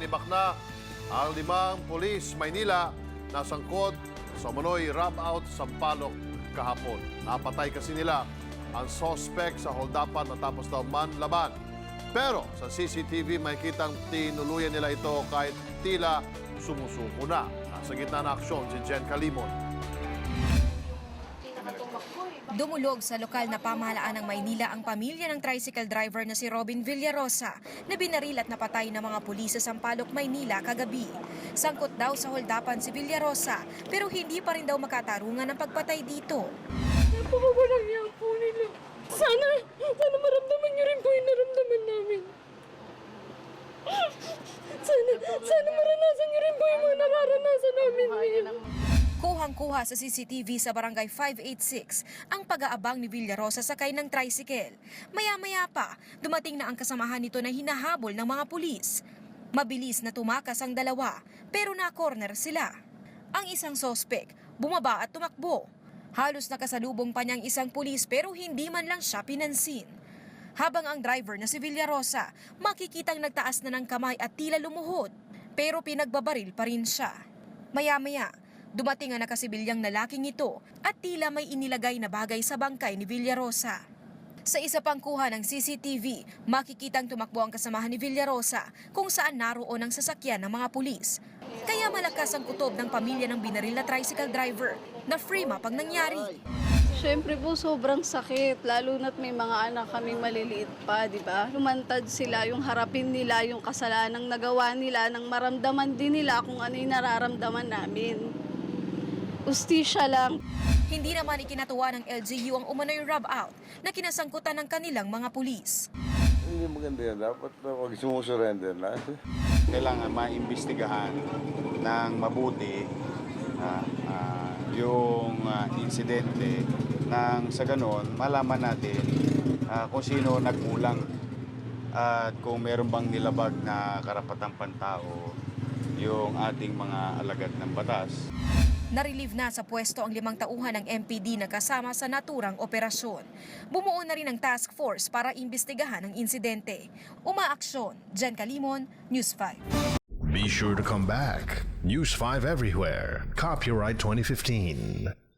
tinibak na ang 5 pulis Maynila na sangkot sa umano'y rob out sa Sampaloc kahapon. Napatay kasi nila ang suspect sa holdapan matapos daw manlaban. Pero sa CCTV makikitang tinuluyan nila ito kahit tila sumusuko na. Nasa gitna ng aksyon si Jen Calimon. Dumulog sa lokal na pamahalaan ng Maynila ang pamilya ng tricycle driver na si Robin Villarosa na binaril at napatay ng mga pulis sa Sampaloc, Maynila kagabi. Sangkot daw sa holdapan si Villarosa pero hindi pa rin daw makatarungan ng pagpatay dito. Napakawalang yan po nila. Sana maramdaman niyo rin po yung naramdaman namin. Sana maranasan niyo rin po yung mga nararanasan namin. Kuhang-kuha sa CCTV sa Barangay 586 ang pag-aabang ni Villarosa sakay ng tricycle. Maya-maya pa, dumating na ang kasamahan nito na hinahabol ng mga pulis. Mabilis na tumakas ang dalawa, pero na-corner sila. Ang isang sospek, bumaba at tumakbo. Halos nakasalubong pa niyang isang pulis pero hindi man lang siya pinansin. Habang ang driver na si Villarosa, makikitang nagtaas na ng kamay at tila lumuhod, pero pinagbabaril pa rin siya. Maya-maya, dumating ang nakasibilyang lalaking ito at tila may inilagay na bagay sa bangkay ni Villarosa. Sa isa pang kuha ng CCTV, makikitang tumakbo ang kasamahan ni Villarosa kung saan naroon ang sasakyan ng mga pulis. Kaya malakas ang kutob ng pamilya ng binaril na tricycle driver na free map ang nangyari. Siyempre po sobrang sakit, lalo na't may mga anak kaming maliliit pa, di ba? Lumantad sila, yung harapin nila, yung kasalanang nagawa nila, nang maramdaman din nila kung ano yung nararamdaman namin. Ustisya lang. Hindi naman ikinatuwa ng LGU ang umano'y rob out na kinasangkutan ng kanilang mga pulis. Hindi maganda yan. Dapat wag sumusurrender na. Kailangan maimbestigahan ng mabuti yung insidente nang sa ganon malaman natin kung sino nagkulang at kung meron bang nilabag na karapatang pantao yung ating mga alagad ng batas. Narelieve na sa pwesto ang 5 tauhan ng MPD na kasama sa naturang operasyon. Bumuo na rin ang task force para imbestigahan ang insidente. Umaaksyon, Jen Calimon, News 5. Be sure to come back. News 5 everywhere. Copyright 2015.